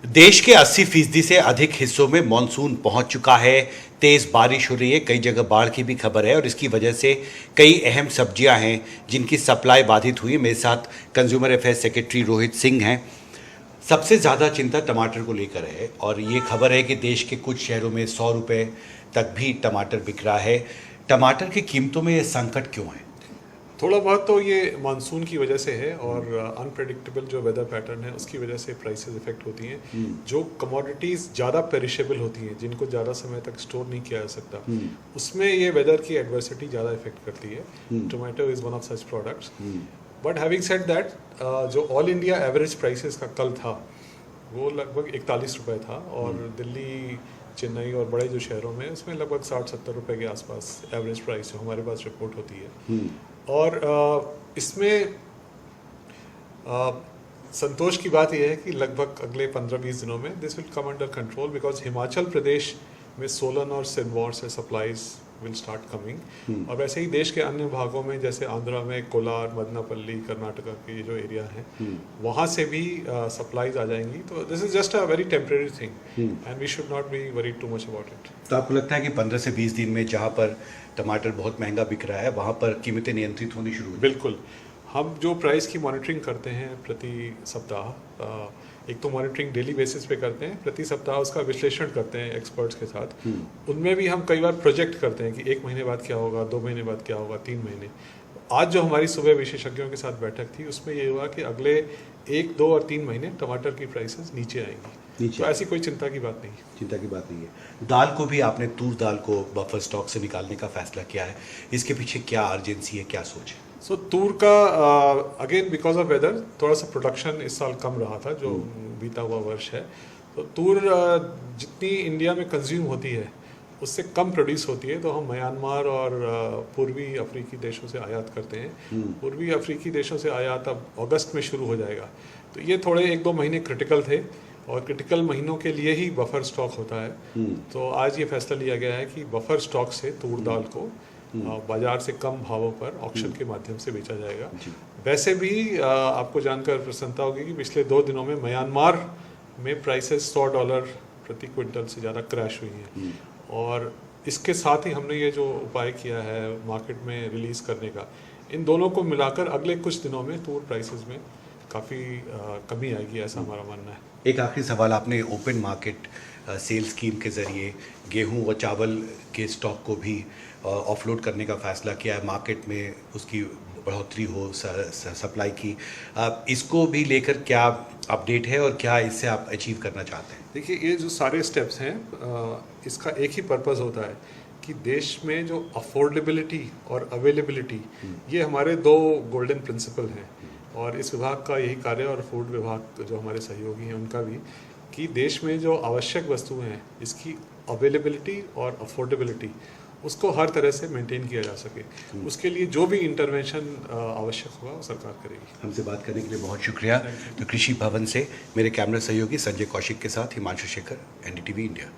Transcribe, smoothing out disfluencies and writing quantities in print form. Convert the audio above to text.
देश के 80% से अधिक हिस्सों में मानसून पहुंच चुका है। तेज बारिश हो रही है, कई जगह बाढ़ की भी खबर है और इसकी वजह से कई अहम सब्जियां हैं जिनकी सप्लाई बाधित हुई है। मेरे साथ consumer affairs secretary Rohit Singh हैं। सबसे ज़्यादा चिंता टमाटर को लेकर है और ये खबर है कि देश के कुछ शहरों में 100 रुपये तक भी टमाटर बिक रहा है। टमाटर की कीमतों में ये संकट क्यों है? थोड़ा बहुत तो ये मानसून की वजह से है और अनप्रेडिक्टेबल जो वेदर पैटर्न है उसकी वजह से प्राइसेस इफेक्ट होती हैं। जो कमोडिटीज़ ज़्यादा पेरिशेबल होती हैं, जिनको ज़्यादा समय तक स्टोर नहीं किया जा सकता, उसमें ये वेदर की एडवर्सिटी ज़्यादा इफेक्ट करती है। Tomato is one of such products. But having said that, जो ऑल इंडिया एवरेज प्राइसेस का कल था वो लगभग 41 रुपये था और दिल्ली, चेन्नई और बड़े जो शहरों में उसमें लगभग 60-70 रुपये के आसपास एवरेज प्राइस जो हमारे पास रिपोर्ट होती है। और इसमें संतोष की बात यह है कि लगभग अगले 15-20 दिनों में this will come under control, because Himachal Pradesh में सोलन और सिरमौर से सप्लाईज विल स्टार्ट कमिंग। और वैसे ही देश के अन्य भागों में जैसे आंध्रा में कोलार, मदनापल्ली, कर्नाटका के जो एरिया हैं वहाँ से भी सप्लाईज आ जाएंगी। तो this is just a very temporary thing and we should not be worry too much about it. तो आपको लगता है कि 15 से 20 दिन में जहाँ पर टमाटर बहुत महंगा बिक रहा है वहाँ पर कीमतें नियंत्रित होनी शुरू हो? बिल्कुल। हम जो प्राइस की मॉनिटरिंग करते हैं प्रति सप्ताह, एक तो मॉनिटरिंग डेली बेसिस पे करते हैं, प्रति सप्ताह उसका विश्लेषण करते हैं एक्सपर्ट्स के साथ। उनमें भी हम कई बार प्रोजेक्ट करते हैं कि 1 महीने बाद क्या होगा, 2 महीने बाद क्या होगा, 3 महीने। आज जो हमारी सुबह विशेषज्ञों के साथ बैठक थी उसमें ये हुआ कि अगले 1, 2 और 3 महीने टमाटर की प्राइसेस नीचे आएंगी। तो ऐसी कोई चिंता की बात नहीं। चिंता की बात नहीं है। दाल को भी आपने तूर दाल को बफर स्टॉक से निकालने का फैसला किया है, इसके पीछे क्या अर्जेंसी है, क्या सोच है? सो तूर का अगेन बिकॉज ऑफ वेदर थोड़ा सा प्रोडक्शन इस साल कम रहा था जो बीता हुआ वर्ष है। तो तूर जितनी इंडिया में कंज्यूम होती है उससे कम प्रोड्यूस होती है, तो हम म्यांमार और पूर्वी अफ्रीकी देशों से आयात करते हैं। पूर्वी अफ्रीकी देशों से आयात अब अगस्त में शुरू हो जाएगा। तो ये थोड़े 1-2 महीने क्रिटिकल थे और क्रिटिकल महीनों के लिए ही बफर स्टॉक होता है। तो आज ये फैसला लिया गया है कि बफर स्टॉक से तूर दाल को बाजार से कम भावों पर ऑक्शन के माध्यम से बेचा जाएगा। वैसे भी आपको जानकर प्रसन्नता होगी कि पिछले 2 दिनों में म्यांमार में प्राइसेस $100 प्रति क्विंटल से ज़्यादा क्रैश हुई हैं। और इसके साथ ही हमने ये जो उपाय किया है मार्केट में रिलीज़ करने का, इन दोनों को मिलाकर अगले कुछ दिनों में तूर प्राइसेस में काफ़ी कमी आएगी, ऐसा हमारा मानना है। एक आखिरी सवाल, आपने ओपन मार्केट सेल स्कीम के ज़रिए गेहूं व चावल के स्टॉक को भी ऑफलोड करने का फ़ैसला किया है, मार्केट में उसकी बढ़ोतरी हो सप्लाई की। इसको भी लेकर क्या अपडेट है और क्या इससे आप अचीव करना चाहते हैं? देखिए, ये जो सारे स्टेप्स हैं इसका एक ही पर्पस होता है कि देश में जो अफोर्डेबिलिटी और अवेलेबिलिटी, ये हमारे 2 गोल्डन प्रिंसिपल हैं। और इस विभाग का यही कार्य और फूड विभाग जो हमारे सहयोगी हैं उनका भी, कि देश में जो आवश्यक वस्तुएं हैं इसकी अवेलेबिलिटी और अफोर्डेबिलिटी उसको हर तरह से मेंटेन किया जा सके। उसके लिए जो भी इंटरवेंशन आवश्यक होगा वो सरकार करेगी। हमसे बात करने के लिए बहुत शुक्रिया। तो कृषि भवन से मेरे कैमरा सहयोगी संजय कौशिक के साथ हिमांशु शेखर, NDTV इंडिया।